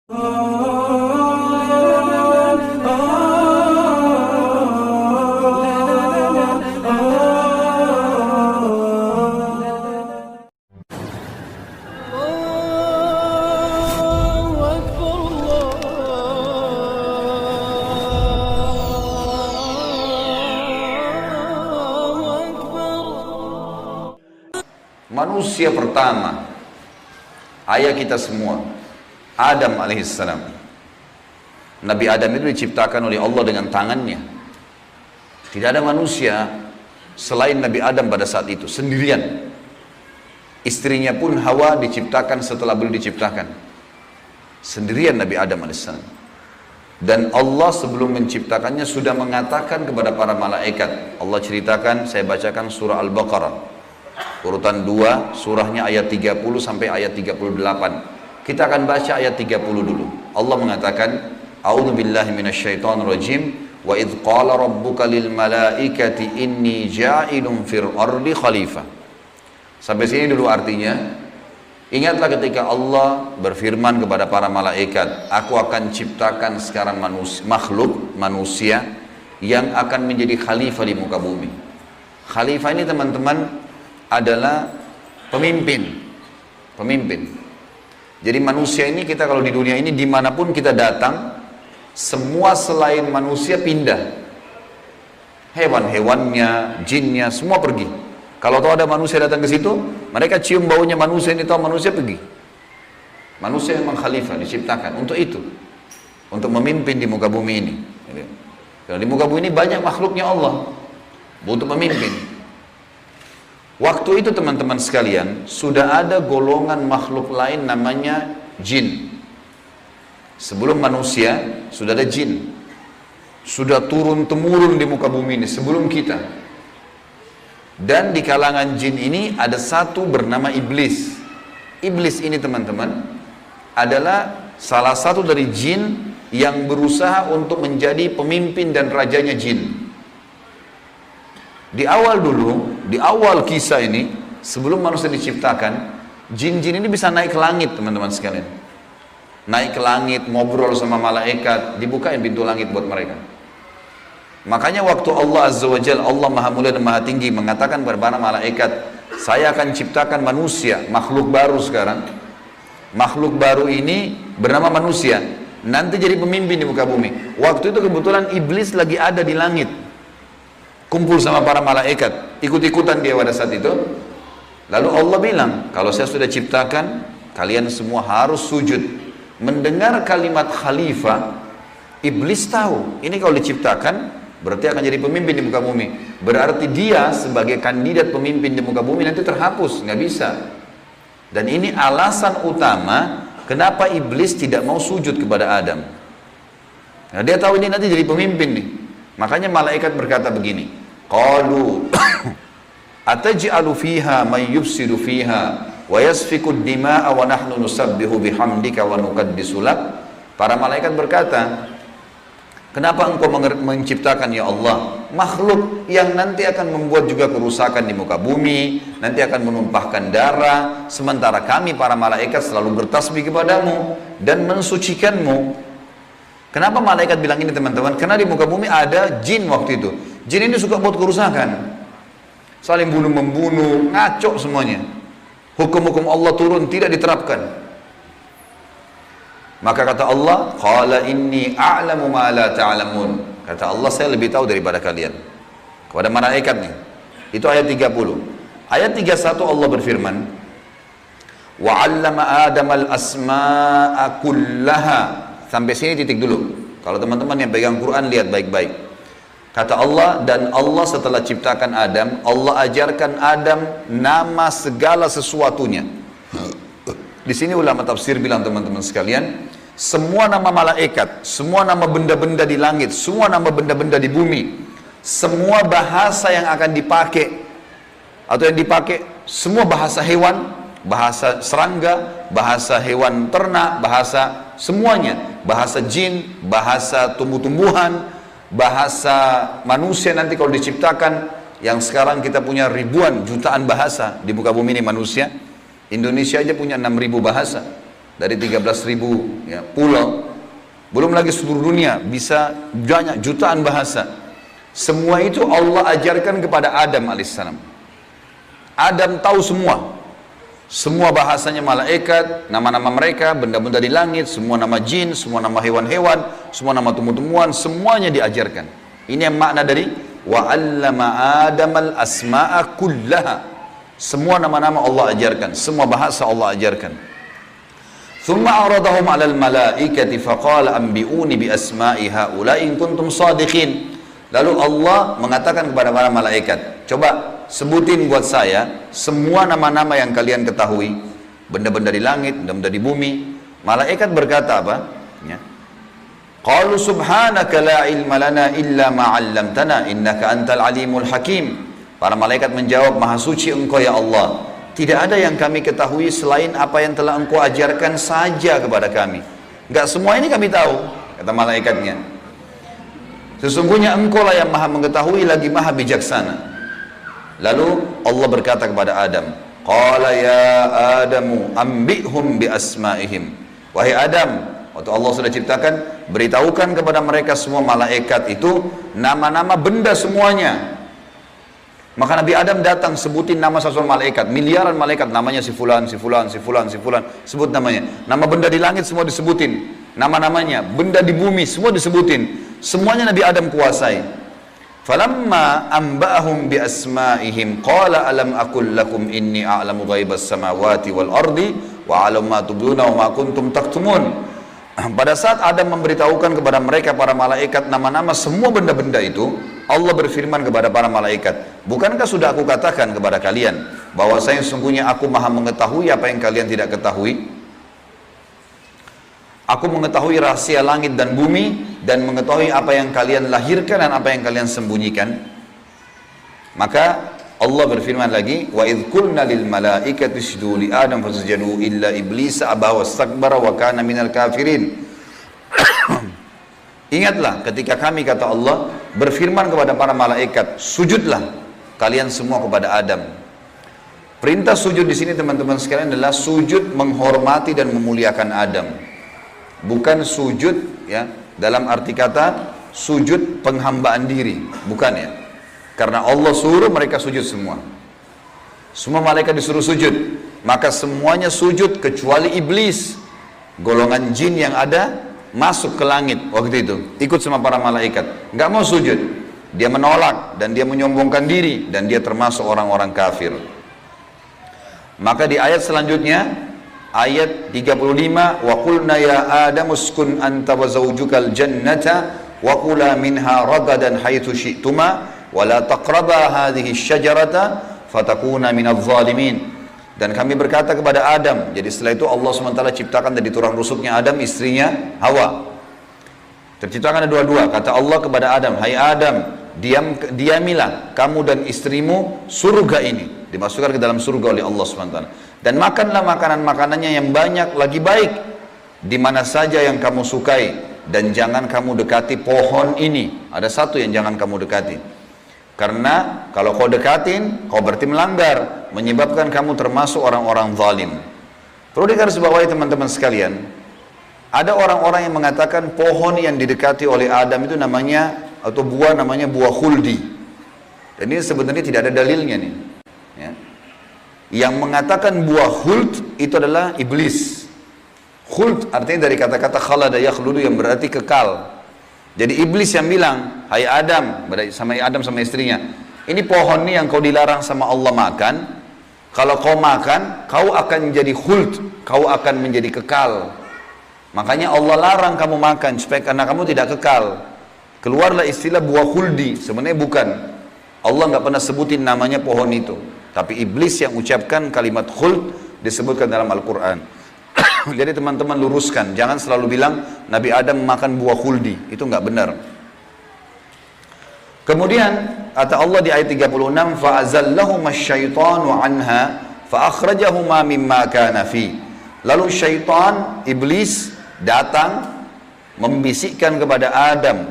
Manusia pertama, ayah kita semua, Adam alaihissalam. Nabi Adam itu diciptakan oleh Allah dengan tangannya. Tidak ada manusia selain Nabi Adam pada saat itu, sendirian. Istrinya pun Hawa diciptakan setelah beliau diciptakan. Sendirian Nabi Adam alaihissalam. Dan Allah sebelum menciptakannya sudah mengatakan kepada para malaikat. Allah ceritakan, saya bacakan surah Al-Baqarah. Urutan 2, surahnya ayat 30 sampai ayat 38. Kita akan baca ayat 30 dulu. Allah mengatakan, A'udzubillahi minasyaitonirrajim, wa idz qala rabbuka lil malaikati inni ja'ilun fil ardi khalifah. Sampai sini dulu artinya. Ingatlah ketika Allah berfirman kepada para malaikat, aku akan ciptakan sekarang makhluk manusia yang akan menjadi khalifah di muka bumi. Khalifah ini teman-teman adalah pemimpin. Jadi manusia ini, kita kalau di dunia ini dimanapun kita datang, semua selain manusia pindah. Hewan-hewannya, jinnya, semua pergi. Kalau tahu ada manusia datang ke situ, mereka cium baunya manusia ini, tahu manusia pergi. Manusia memang khalifah, diciptakan untuk itu, untuk memimpin di muka bumi ini. Kalau di muka bumi ini banyak makhluknya Allah, butuh pemimpin. Waktu itu teman-teman sekalian, sudah ada golongan makhluk lain namanya jin. Sebelum manusia, sudah ada jin. Sudah turun-temurun di muka bumi ini, sebelum kita. Dan di kalangan jin ini ada satu bernama iblis. Iblis ini teman-teman, adalah salah satu dari jin yang berusaha untuk menjadi pemimpin dan rajanya jin. Di awal dulu, di awal kisah ini, sebelum manusia diciptakan, jin-jin ini bisa naik ke langit teman-teman sekalian. Naik ke langit, ngobrol sama malaikat, dibukain pintu langit buat mereka. Makanya waktu Allah Azza wa Jalla, Allah Maha Mulia dan Maha Tinggi, mengatakan kepada para malaikat, saya akan ciptakan manusia, makhluk baru sekarang. Makhluk baru ini bernama manusia, nanti jadi pemimpin di muka bumi. Waktu itu kebetulan iblis lagi ada di langit, kumpul sama para malaikat, ikut-ikutan dia pada saat itu. Lalu Allah bilang, kalau saya sudah ciptakan, kalian semua harus sujud. Mendengar kalimat khalifah, iblis tahu, ini kalau diciptakan, berarti akan jadi pemimpin di muka bumi. Berarti dia sebagai kandidat pemimpin di muka bumi nanti terhapus, nggak bisa. Dan ini alasan utama, kenapa iblis tidak mau sujud kepada Adam. Nah, dia tahu ini nanti jadi pemimpin nih. Makanya malaikat berkata begini, qalu ataj'alu fiha may yufsidu fiha wa yasfiku ad-dima'a wa nahnu nusabbihu bihamdika wa nuqaddisu lak. Para malaikat berkata, kenapa engkau menciptakan ya Allah makhluk yang nanti akan membuat juga kerusakan di muka bumi, nanti akan menumpahkan darah, sementara kami para malaikat selalu bertasbih kepadamu dan mensucikanmu. Kenapa malaikat bilang ini teman-teman? Karena di muka bumi ada jin waktu itu. Jin ini suka buat kerusakan, saling bunuh-membunuh, ngaco semuanya. Hukum-hukum Allah turun, tidak diterapkan. Maka kata Allah, qala inni a'lamu ma la ta'lamun. Kata Allah, saya lebih tahu daripada kalian. Kepada malaikat nih. Itu ayat 30. Ayat 31 Allah berfirman, wa 'allama Adamal asma'a kullaha. Sampai sini titik dulu. Kalau teman-teman yang pegang Quran lihat baik-baik. Kata Allah, dan Allah setelah ciptakan Adam, Allah ajarkan Adam nama segala sesuatunya. Di sini ulama tafsir bilang teman-teman sekalian, semua nama malaikat, semua nama benda-benda di langit, semua nama benda-benda di bumi, semua bahasa yang akan dipakai atau yang dipakai, semua bahasa hewan, bahasa serangga, bahasa hewan ternak, bahasa semuanya, bahasa jin, bahasa tumbuh-tumbuhan, bahasa manusia nanti kalau diciptakan, yang sekarang kita punya ribuan, jutaan bahasa di muka bumi ini manusia. Indonesia aja punya 6.000 bahasa. dari 13.000 ya, pulau, belum lagi seluruh dunia, bisa banyak jutaan bahasa. Semua itu Allah ajarkan kepada Adam alaihissalam. Adam tahu semua bahasanya malaikat, nama-nama mereka, benda-benda di langit, semua nama jin, semua nama hewan-hewan, semua nama tumbuh-tumbuhan, semuanya diajarkan. Ini yang makna dari wa 'allama Adamal asma'a kullaha. Semua nama-nama Allah ajarkan, semua bahasa Allah ajarkan. Thumma aradahum 'alal malaikati faqala anbi'uni bi asma'i haula'i in kuntum shadiqin. Lalu Allah mengatakan kepada para malaikat, coba sebutin buat saya semua nama-nama yang kalian ketahui, benda-benda di langit, benda-benda di bumi. Malaikat berkata apa? Ya. Qalu subhanaka la ilma lana illa ma 'allamtana innaka antal alimul hakim. Para malaikat menjawab, maha suci engkau ya Allah, tidak ada yang kami ketahui selain apa yang telah engkau ajarkan saja kepada kami. Enggak semua ini kami tahu, kata malaikatnya. Sesungguhnya engkau lah yang maha mengetahui lagi maha bijaksana. Lalu Allah berkata kepada Adam, qala ya Adamu ambihum bi asma'ihim. Wahai Adam, waktu Allah sudah ciptakan, beritahukan kepada mereka semua malaikat itu nama-nama benda semuanya. Maka Nabi Adam datang sebutin nama satu malaikat, miliaran malaikat, namanya si fulan, si fulan, si fulan, si fulan, sebut namanya. Nama benda di langit semua disebutin, nama-namanya, benda di bumi semua disebutin. Semuanya Nabi Adam kuasai. Falamma amba'ahum bi asma'ihim qala alam aqul lakum inni a'lamu ghaibas samawati wal ardi wa a'lamu ma tubduna wa ma kuntum taktumun. Pada saat Adam memberitahukan kepada mereka para malaikat nama-nama semua benda-benda itu, Allah berfirman kepada para malaikat, bukankah sudah aku katakan kepada kalian bahwasanya sesungguhnya aku maha mengetahui apa yang kalian tidak ketahui? Aku mengetahui rahasia langit dan bumi dan mengetahui apa yang kalian lahirkan dan apa yang kalian sembunyikan. Maka Allah berfirman lagi, wa idh qulna lil malaikati isjudu li Adam fasajadu illa iblis aba wastakbara wa kana minal kafirin. Ingatlah ketika kami, kata Allah, berfirman kepada para malaikat, sujudlah kalian semua kepada Adam. Perintah sujud di sini teman-teman sekalian adalah sujud menghormati dan memuliakan Adam. Bukan sujud ya dalam arti kata sujud penghambaan diri, bukan ya. Karena Allah suruh mereka sujud semua. Semua malaikat disuruh sujud, maka semuanya sujud kecuali iblis. Golongan jin yang ada masuk ke langit waktu itu, ikut sama para malaikat, nggak mau sujud. Dia menolak dan dia menyombongkan diri dan dia termasuk orang-orang kafir. Maka di ayat selanjutnya, ayat 35, wa qulna ya Adam uskun anta wa zawjukal jannata wa kula minha ragadan haitsu syi'tuma wa la taqraba hadhihi syajarata fatakuna minadh dhalimin. Dan kami berkata kepada Adam, jadi setelah itu Allah SWT ciptakan dari tulang rusuknya Adam istrinya Hawa. Terciptakan ada dua-dua. Kata Allah kepada Adam, hai Adam, diamilah kamu dan istrimu surga ini, dimasukkan ke dalam surga oleh Allah SWT. Dan makanlah makanan-makanannya yang banyak lagi baik di mana saja yang kamu sukai, dan jangan kamu dekati pohon ini. Ada satu yang jangan kamu dekati, karena kalau kau dekatin kau berarti melanggar, menyebabkan kamu termasuk orang-orang zalim. Perlu digarisbawahi teman-teman sekalian, ada orang-orang yang mengatakan pohon yang didekati oleh Adam itu namanya, atau buah namanya buah khuldi. Dan ini sebenarnya tidak ada dalilnya nih ya. Yang mengatakan buah khuld itu adalah iblis. Khuld artinya dari kata-kata khalada yakhludu yang berarti kekal. Jadi iblis yang bilang, hai Adam, sama istrinya, ini pohon ini yang kau dilarang sama Allah makan, kalau kau makan kau akan menjadi khuld, kau akan menjadi kekal. Makanya Allah larang kamu makan supaya karena kamu tidak kekal. Keluarlah istilah buah khuldi, sebenarnya bukan. Allah nggak pernah sebutin namanya pohon itu. Tapi iblis yang ucapkan kalimat khuld disebutkan dalam Al-Quran. Jadi teman-teman luruskan, jangan selalu bilang Nabi Adam makan buah khuldi, itu nggak benar. Kemudian kata Allah di ayat 36, fa'azallahuma syaitanu anha fa'akhrajahuma mimma kana fi. Lalu syaitan, iblis datang membisikkan kepada Adam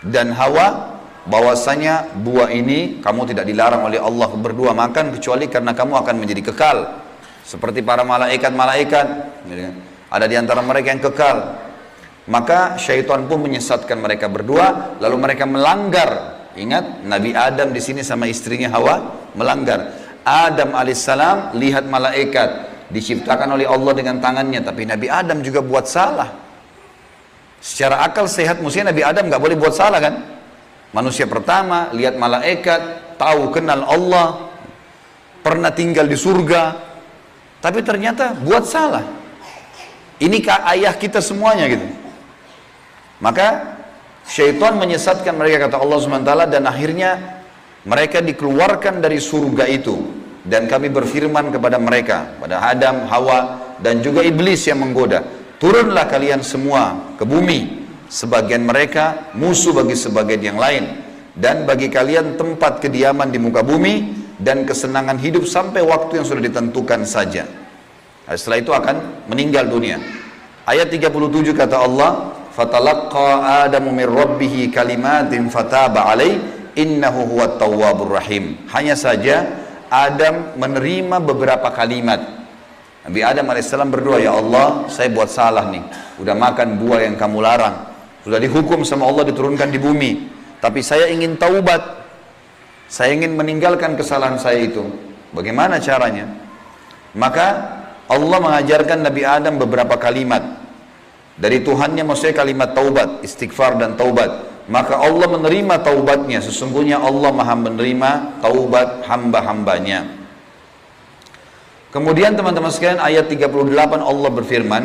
dan Hawa bahwasanya buah ini kamu tidak dilarang oleh Allah berdua makan kecuali karena kamu akan menjadi kekal seperti para malaikat-malaikat. ada di antara mereka yang kekal. Maka syaitan pun menyesatkan mereka berdua, lalu mereka melanggar. Ingat, Nabi Adam di sini sama istrinya Hawa melanggar. Adam alaihissalam lihat malaikat diciptakan oleh Allah dengan tangannya, tapi Nabi Adam juga buat salah. Secara akal sehat mestinya Nabi Adam nggak boleh buat salah kan? Manusia pertama lihat malaikat, tahu kenal Allah, pernah tinggal di surga, tapi ternyata buat salah. Ini ayah kita semuanya gitu. Maka syaitan menyesatkan mereka, kata Allah SWT, dan akhirnya mereka dikeluarkan dari surga itu. Dan kami berfirman kepada mereka, pada Adam, Hawa, dan juga iblis yang menggoda, turunlah kalian semua ke bumi. Sebagian mereka musuh bagi sebagian yang lain, dan bagi kalian tempat kediaman di muka bumi dan kesenangan hidup sampai waktu yang sudah ditentukan saja. Setelah itu akan meninggal dunia. Ayat 37 kata Allah, fatalaqqa Adamu min rabbih kalimatin fataba alaih innahu huwat tawwabur rahim. Hanya saja Adam menerima beberapa kalimat. Nabi Adam alaihissalam berdoa, ya Allah, saya buat salah nih, udah makan buah yang kamu larang, sudah dihukum sama Allah diturunkan di bumi, tapi saya ingin taubat, saya ingin meninggalkan kesalahan saya itu. Bagaimana caranya? Maka Allah mengajarkan Nabi Adam beberapa kalimat dari Tuhannya, maksudnya kalimat taubat, istighfar dan taubat. Maka Allah menerima taubatnya. Sesungguhnya Allah maha menerima taubat hamba-hambanya. Kemudian teman-teman sekalian, ayat 38 Allah berfirman,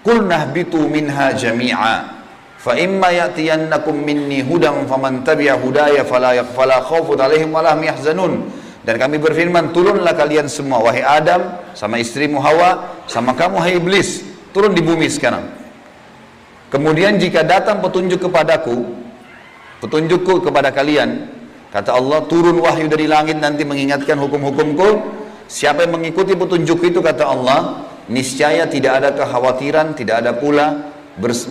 Qul nahbitu minha jami'a fa imma ya'tiyannakum minni hudan faman tabi'a hudaya fala khawfun 'alaihim wa lahum yahzanun. Dan kami berfirman, turunlah kalian semua, wahai Adam, sama istrimu Hawa, sama kamu hai iblis, turun di bumi sekarang. Kemudian jika datang petunjuk kepadaku, petunjukku kepada kalian, kata Allah, turun wahyu dari langit nanti mengingatkan hukum-hukumku. Siapa yang mengikuti petunjuk itu, kata Allah, niscaya tidak ada kekhawatiran, tidak ada pula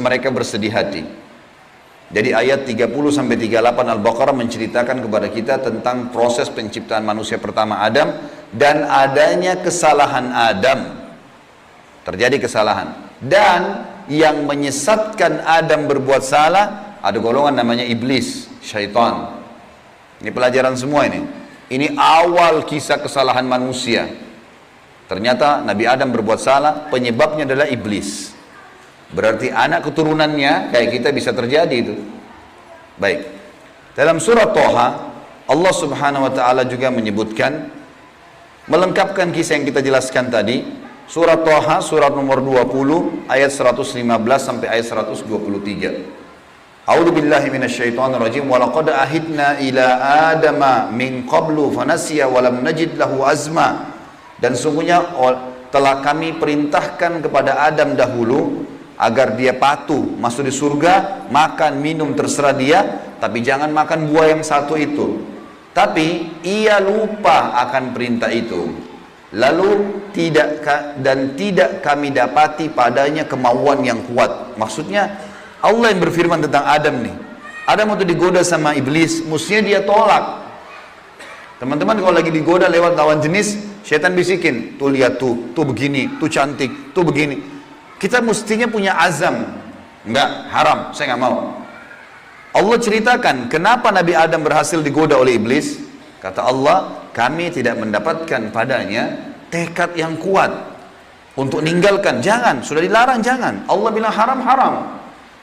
mereka bersedih hati. Jadi ayat 30-38 Al-Baqarah menceritakan kepada kita tentang proses penciptaan manusia pertama Adam dan adanya kesalahan Adam. Terjadi kesalahan. Dan yang menyesatkan Adam berbuat salah, ada golongan namanya iblis, syaitan. Ini pelajaran semua ini. Ini awal kisah kesalahan manusia. Ternyata Nabi Adam berbuat salah, penyebabnya adalah iblis. Berarti anak keturunannya kayak kita bisa terjadi itu. Baik. Dalam surah Toha, Allah Subhanahu wa taala juga menyebutkan, melengkapkan kisah yang kita jelaskan tadi. Surah Toha, surat nomor 20, ayat 115 sampai ayat 123. A'udzu billahi minasyaitonir rajim. Wa laqad ahidna ila adama min qablu fanasiya wa lam najid lahu azma. Dan sungguhnya telah kami perintahkan kepada Adam dahulu agar dia patuh masuk di surga, makan minum terserah dia, tapi jangan makan buah yang satu itu. Tapi ia lupa akan perintah itu. Lalu tidak kami dapati padanya kemauan yang kuat. Maksudnya Allah yang berfirman tentang Adam nih. Adam waktu digoda sama iblis, mestinya dia tolak. Teman-teman kalau lagi digoda lewat lawan jenis, syaitan bisikin, tuh lihat tuh begini, tuh cantik, tuh begini. Kita mestinya punya azam, enggak, haram, saya nggak mau. Allah ceritakan kenapa Nabi Adam berhasil digoda oleh iblis. Kata Allah, kami tidak mendapatkan padanya tekad yang kuat untuk meninggalkan. Jangan, sudah dilarang jangan. Allah bilang haram, haram.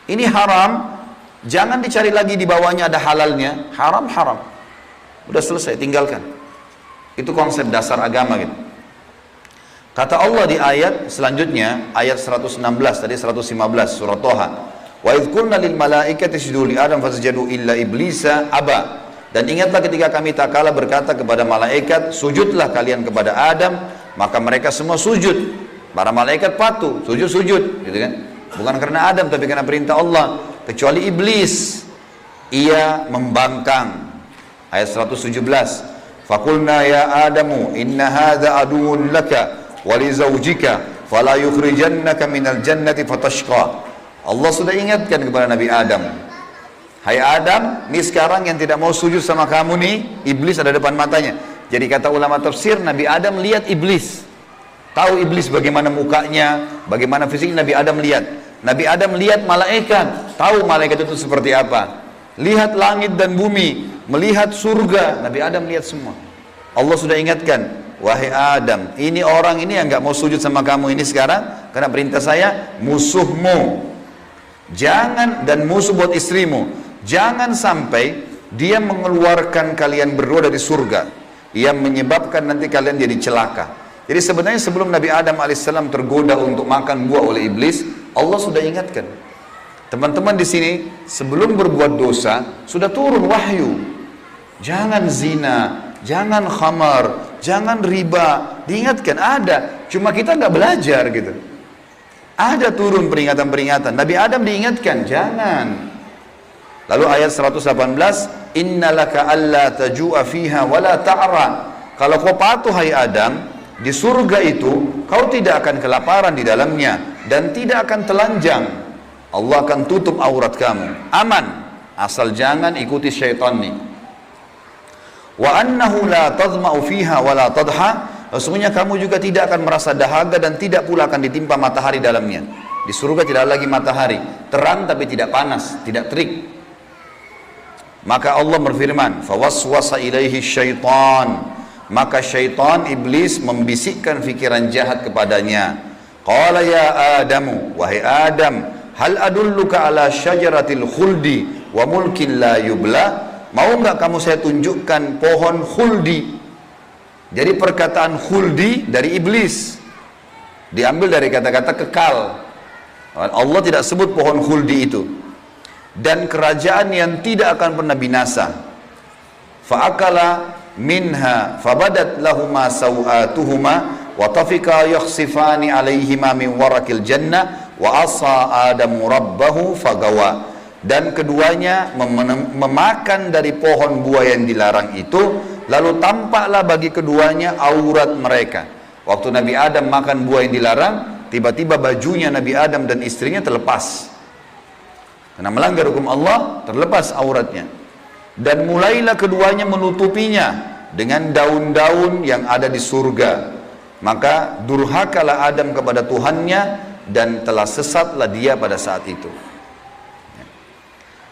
Ini haram, jangan dicari lagi di bawahnya ada halalnya. Haram, haram. Udah selesai, tinggalkan. Itu konsep dasar agama gitu. Kata Allah di ayat selanjutnya, ayat 116, tadi 115 surah Toha. Wa idh qulna lil malaikati isjudu li Adam fasajadu illa iblisa aba. Dan ingatlah ketika kami tak kala berkata kepada malaikat, sujudlah kalian kepada Adam, maka mereka semua sujud. Para malaikat patuh, sujud, gitu kan? Bukan karena Adam, tapi karena perintah Allah. Kecuali iblis, ia membangkang. Ayat 117. Faqulna ya Adamu, inna hadza aduwwun laka wa li zawjika, fala yukhrijannaka minal jannati fatashqa. Allah sudah ingatkan kepada Nabi Adam. Hai Adam, ini sekarang yang tidak mau sujud sama kamu nih, iblis ada depan matanya. Jadi kata ulama tafsir, Nabi Adam lihat iblis. Tahu iblis bagaimana mukanya, bagaimana fisiknya. Nabi Adam lihat. Nabi Adam lihat malaikat, tahu malaikat itu seperti apa. Lihat langit dan bumi, melihat surga, Nabi Adam lihat semua. Allah sudah ingatkan, wahai Adam, ini orang ini yang nggak mau sujud sama kamu ini sekarang, karena perintah saya, musuhmu. Jangan, dan musuh buat istrimu. Jangan sampai dia mengeluarkan kalian berdua dari surga, yang menyebabkan nanti kalian jadi celaka. Jadi sebenarnya sebelum Nabi Adam alaihissalam tergoda untuk makan buah oleh iblis, Allah sudah ingatkan. Teman-teman di sini sebelum berbuat dosa sudah turun wahyu. Jangan zina, jangan khamar, jangan riba. Diingatkan ada, cuma kita nggak belajar gitu. Ada turun peringatan-peringatan. Nabi Adam diingatkan, jangan. Lalu ayat 118, innalaka alla taju'a fiha wala ta'ra. Kalau kau patuh hai Adam, di surga itu kau tidak akan kelaparan di dalamnya dan tidak akan telanjang. Allah akan tutup aurat kamu, aman, asal jangan ikuti syaitan nih. Wa annahu la tadma'u fiha wa la tadha. Sesungguhnya kamu juga tidak akan merasa dahaga dan tidak pula akan ditimpa matahari dalamnya. Di surga tidak lagi matahari, terang tapi tidak panas, tidak terik. Maka Allah berfirman, fawaswasa ilaihi syaitan. Maka syaitan, iblis, membisikkan fikiran jahat kepadanya. Qala ya Adamu, wahai Adam, hal adulluka ala syajaratil khuldi wa mulkin la yubla. Mau nggak kamu saya tunjukkan pohon khuldi? Jadi perkataan khuldi dari iblis, diambil dari kata-kata kekal. Allah tidak sebut pohon khuldi itu. Dan kerajaan yang tidak akan pernah binasa. Fa'akala minha fabadat lahuma sawatuhuma wa tafika yakhsifani alaihima min warakil jannah wa asa adamu rabbahu fagawa. Dan keduanya memakan dari pohon buah yang dilarang itu, lalu tampaklah bagi keduanya aurat mereka. Waktu Nabi Adam makan buah yang dilarang, tiba-tiba bajunya Nabi Adam dan istrinya terlepas karena melanggar hukum Allah, terlepas auratnya. Dan mulailah keduanya menutupinya dengan daun-daun yang ada di surga. Maka durhakalah Adam kepada Tuhannya dan telah sesatlah dia pada saat itu.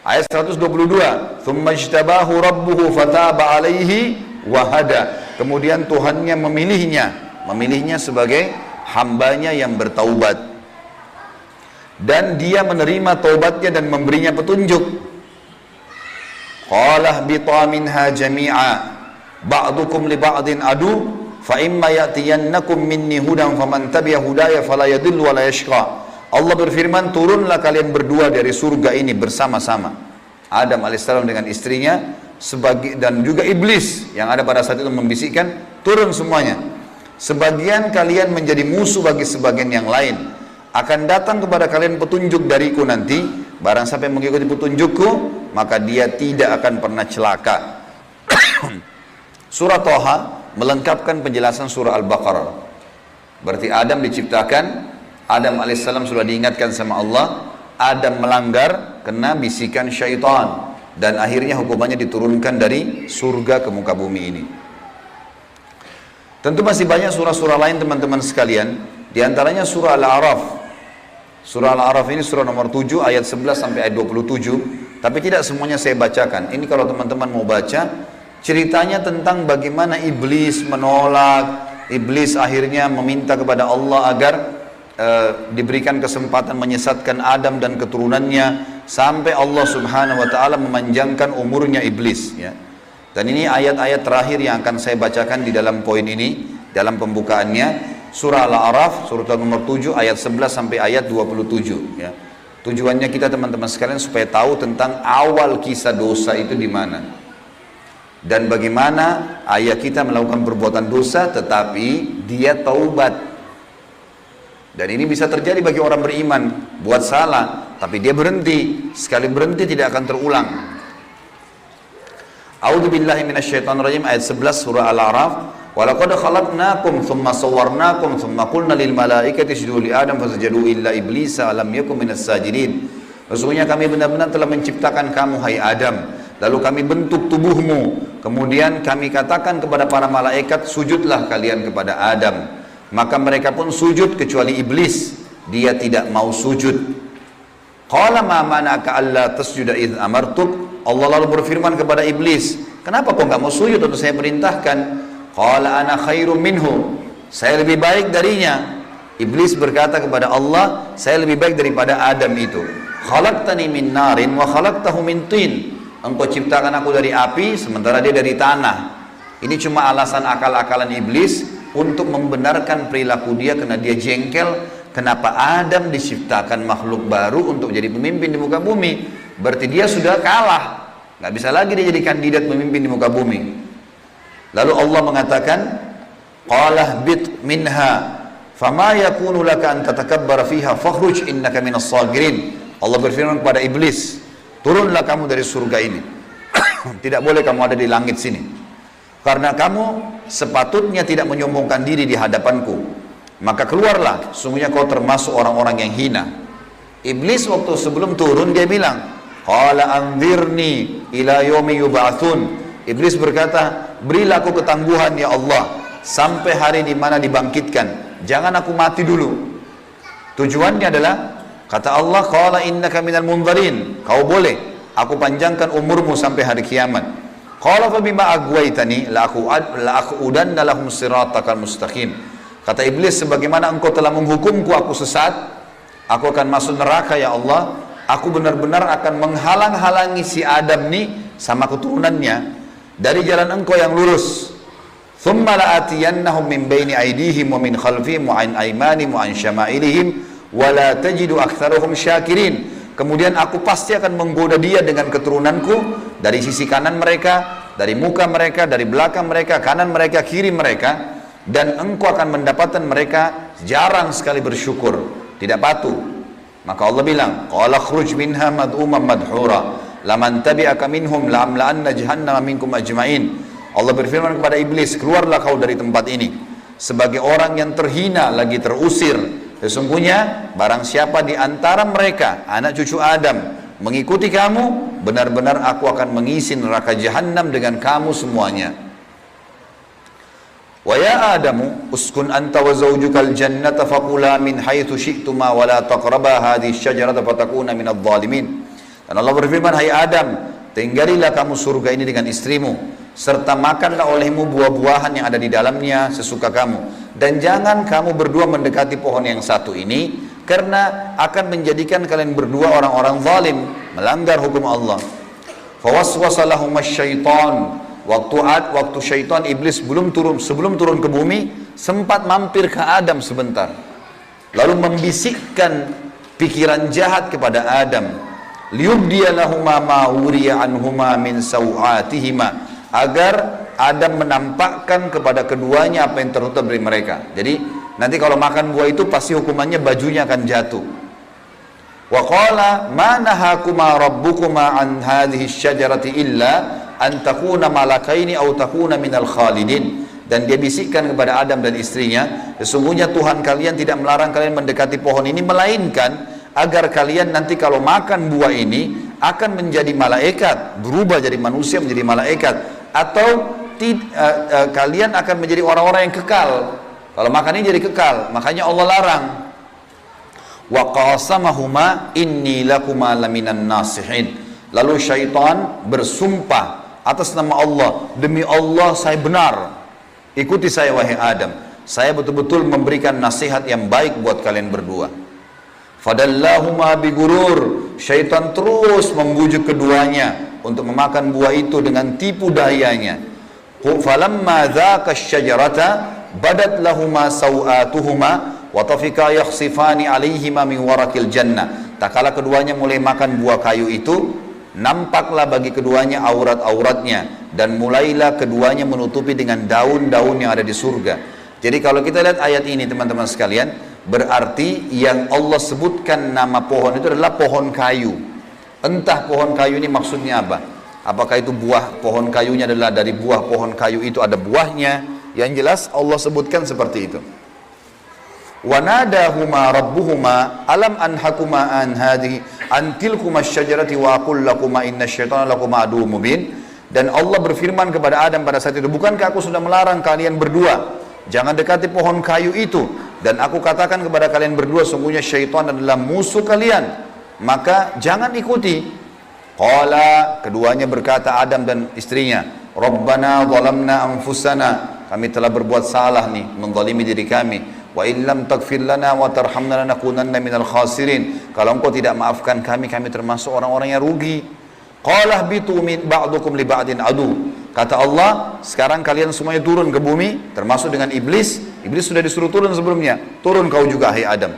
Ayat 122, "Tsumma ijtabahu rabbuhu fataba 'alaihi wa hada." Kemudian Tuhannya memilihnya sebagai hambanya yang bertaubat. Dan dia menerima taubatnya dan memberinya petunjuk. Qala bita minha jami'a ba'dukum li ba'din adu fa imma ya'tiyannakum minni hudan faman tabi'a hudaya fala yadhillu wa la yashqa. Allah berfirman, turunlah kalian berdua dari surga ini bersama-sama. Adam alaihissalam dengan istrinya dan juga iblis yang ada pada saat itu membisikkan, turun semuanya. Sebagian kalian menjadi musuh bagi sebagian yang lain. Akan datang kepada kalian petunjuk dariku nanti, barang siapa yang mengikuti petunjukku, maka dia tidak akan pernah celaka. Surah Thaha melengkapkan penjelasan surah Al-Baqarah. Berarti Adam diciptakan, Adam alaihissalam sudah diingatkan sama Allah, Adam melanggar, kena bisikan syaitan, dan akhirnya hukumannya diturunkan dari surga ke muka bumi ini. Tentu masih banyak surah-surah lain teman-teman sekalian, di antaranya surah Al-A'raf. Surah Al-A'raf ini surah nomor 7 ayat 11 sampai ayat 27, tapi tidak semuanya saya bacakan. Ini kalau teman-teman mau baca, ceritanya tentang bagaimana iblis menolak, iblis akhirnya meminta kepada Allah agar diberikan kesempatan menyesatkan Adam dan keturunannya, sampai Allah subhanahu wa ta'ala memanjangkan umurnya iblis ya. Dan ini ayat-ayat terakhir yang akan saya bacakan di dalam poin ini, dalam pembukaannya. Surah Al-A'raf, surah nomor 7 ayat 11 sampai ayat 27 ya. Tujuannya kita teman-teman sekalian supaya tahu tentang awal kisah dosa itu di mana. Dan bagaimana ayah kita melakukan perbuatan dosa tetapi dia taubat. Dan ini bisa terjadi bagi orang beriman, buat salah tapi dia berhenti, sekali berhenti tidak akan terulang. A'udzubillahi minasyaitonirrajim ayat 11 surah Al-A'raf. Walaqad khalaqnakum thumma sawwarnakum thumma qulna lil malaikati isjudu li Adam fasajadu illa iblisa lam yakun minas sajidin. Sesungguhnya kami benar-benar telah menciptakan kamu hai Adam, lalu kami bentuk tubuhmu, kemudian kami katakan kepada para malaikat sujudlah kalian kepada Adam. Maka mereka pun sujud kecuali iblis, dia tidak mau sujud. Qala ma mana'aka alla tasjuda idh amartuk. Allah lalu berfirman kepada iblis, kenapa kau nggak mau sujud untuk saya perintahkan? Qala ana khairum minhu, saya lebih baik darinya. Iblis berkata kepada Allah, saya lebih baik daripada Adam itu. Khalaqtani min narin wa khalaqtahu min tin. Engkau ciptakan aku dari api, sementara dia dari tanah. Ini cuma alasan akal-akalan iblis untuk membenarkan perilaku dia, karena dia jengkel. Kenapa Adam diciptakan makhluk baru untuk jadi pemimpin di muka bumi? Berarti dia sudah kalah, nggak bisa lagi dia jadi kandidat pemimpin di muka bumi. Lalu Allah mengatakan, qala bit minha fama yakunu laka an tatakabbara fiha fakhruj innaka minas sagirin. Allah berfirman kepada iblis, turunlah kamu dari surga ini. Tidak boleh kamu ada di langit sini, karena kamu sepatutnya tidak menyombongkan diri di hadapanku. Maka keluarlah, sungguhnya kau termasuk orang-orang yang hina. Iblis waktu sebelum turun dia bilang, qala anzirni ila yaumi yub'atsun. Iblis berkata, berilah aku ketangguhan ya Allah sampai hari di mana dibangkitkan. Jangan aku mati dulu. Tujuannya adalah, kata Allah, qala innaka minal munzarin. Kau boleh, aku panjangkan umurmu sampai hari kiamat. Qala fa bima aghwaytani la aqudanna lahum siratakal mustaqim. Kata iblis, sebagaimana engkau telah menghukumku aku sesat, aku akan masuk neraka ya Allah. Aku benar-benar akan menghalang-halangi si Adam nih sama keturunannya dari jalan engkau yang lurus. Thumma la'atiyannahum min baini aydihim wa min khalfihim wa an aymanihim wa an syama'ilihim wa la tajidu aktsaruhum syakirin. Kemudian aku pasti akan menggoda dia dengan keturunanku dari sisi kanan mereka, dari muka mereka, dari belakang mereka, kanan mereka, kiri mereka. Dan engkau akan mendapatkan mereka jarang sekali bersyukur, tidak patuh. Maka Allah bilang, qala khruj minha mad'uman madhura laman tabi'aka minhum la'amla'anna jahannama minkum ajma'in. Allah berfirman kepada iblis, keluarlah kau dari tempat ini sebagai orang yang terhina lagi terusir. Sesungguhnya barang siapa di antara mereka anak cucu Adam mengikuti kamu, benar-benar aku akan mengisi neraka jahannam dengan kamu semuanya. Wa ya Adamu uskun anta wa zawjukal jannata faqula min haitsu syi'tuma wa la taqraba hadhihi syajarata fatakuna minadh dhalimin. Dan Allah berfirman, hai Adam, tinggalilah kamu surga ini dengan istrimu, serta makanlah olehmu buah-buahan yang ada di dalamnya sesuka kamu, dan jangan kamu berdua mendekati pohon yang satu ini, karena akan menjadikan kalian berdua orang-orang zalim, melanggar hukum Allah. Fawaswasa lahumas syaitan. Waktu syaitan iblis sebelum turun ke bumi, sempat mampir ke Adam sebentar, lalu membisikkan pikiran jahat kepada Adam, liyubdiya lahuma ma wuriya anhuma min sawatihima, agar Adam menampakkan kepada keduanya apa yang tertutup dari mereka. Jadi nanti kalau makan buah itu pasti hukumannya bajunya akan jatuh. Wa qala ma nahakuma rabbukuma an hadhihi syajarati illa an takuna malakaini aw takuna minal khalidin. Dan dia bisikkan kepada Adam dan istrinya, sesungguhnya Tuhan kalian tidak melarang kalian mendekati pohon ini, melainkan agar kalian nanti kalau makan buah ini akan menjadi malaikat, berubah jadi manusia menjadi malaikat, atau kalian akan menjadi orang-orang yang kekal. Kalau makan ini jadi kekal, makanya Allah larang. Wa qasamahuma inni lakuma laminan nasihin. Lalu syaitan bersumpah atas nama Allah, demi Allah saya benar, ikuti saya wahai Adam, saya betul-betul memberikan nasihat yang baik buat kalian berdua. Fadallahuma bigurur, syaitan terus membujuk keduanya untuk memakan buah itu dengan tipu dayanya. Falamma dzaka syajarata badat lahuma sawatuhuma wa tafika yakhsifani alaihima min warakil jannah. Tak kala keduanya mulai makan buah kayu itu, nampaklah bagi keduanya aurat-auratnya, dan mulailah keduanya menutupi dengan daun-daun yang ada di surga. Jadi kalau kita lihat ayat ini teman-teman sekalian, berarti yang Allah sebutkan nama pohon itu adalah pohon kayu. Entah pohon kayu ini maksudnya apa, apakah itu buah pohon kayunya adalah dari buah pohon kayu itu ada buahnya, yang jelas Allah sebutkan seperti itu. Wa nadahuma rabbuhuma alam anhakuma an hadhihi an tilkuma syajarati wa aqul lakuma inna syaitana lakuma aduwwum mubin. Dan Allah berfirman kepada Adam pada saat itu, bukankah aku sudah melarang kalian berdua jangan dekati pohon kayu itu. Dan aku katakan kepada kalian berdua, sungguhnya syaitan adalah musuh kalian, maka jangan ikuti. Qala, keduanya berkata, Adam dan istrinya, Rabbana zalamna anfusana, kami telah berbuat salah nih, menzalimi diri kami. Wa illam taghfir lana wa tarhamna lanakunanna minal khasirin. Kalau engkau tidak maafkan kami, kami termasuk orang-orang yang rugi. Qala bitu min ba'dukum li ba'din adu. Kata Allah, sekarang kalian semuanya turun ke bumi, termasuk dengan iblis. Iblis sudah disuruh turun sebelumnya. Turun kau juga, hai Adam.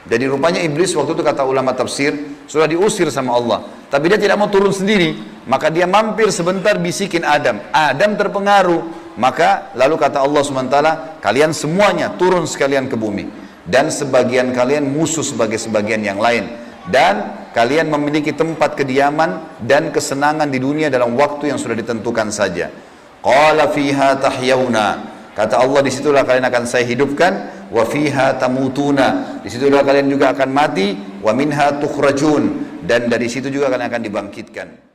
Jadi rupanya iblis waktu itu, kata ulama tafsir, sudah diusir sama Allah. Tapi dia tidak mau turun sendiri. Maka dia mampir sebentar, bisikin Adam. Adam terpengaruh. Maka lalu kata Allah SWT, kalian semuanya turun sekalian ke bumi. Dan sebagian kalian musuh sebagai sebagian yang lain. Dan kalian memiliki tempat kediaman dan kesenangan di dunia dalam waktu yang sudah ditentukan saja. Qala fiha tahyawna. Kata Allah, disitulah kalian akan saya hidupkan. Wa fiha tamutuna. Disitulah kalian juga akan mati. Wa minha tukhrajun. Dan dari situ juga kalian akan dibangkitkan.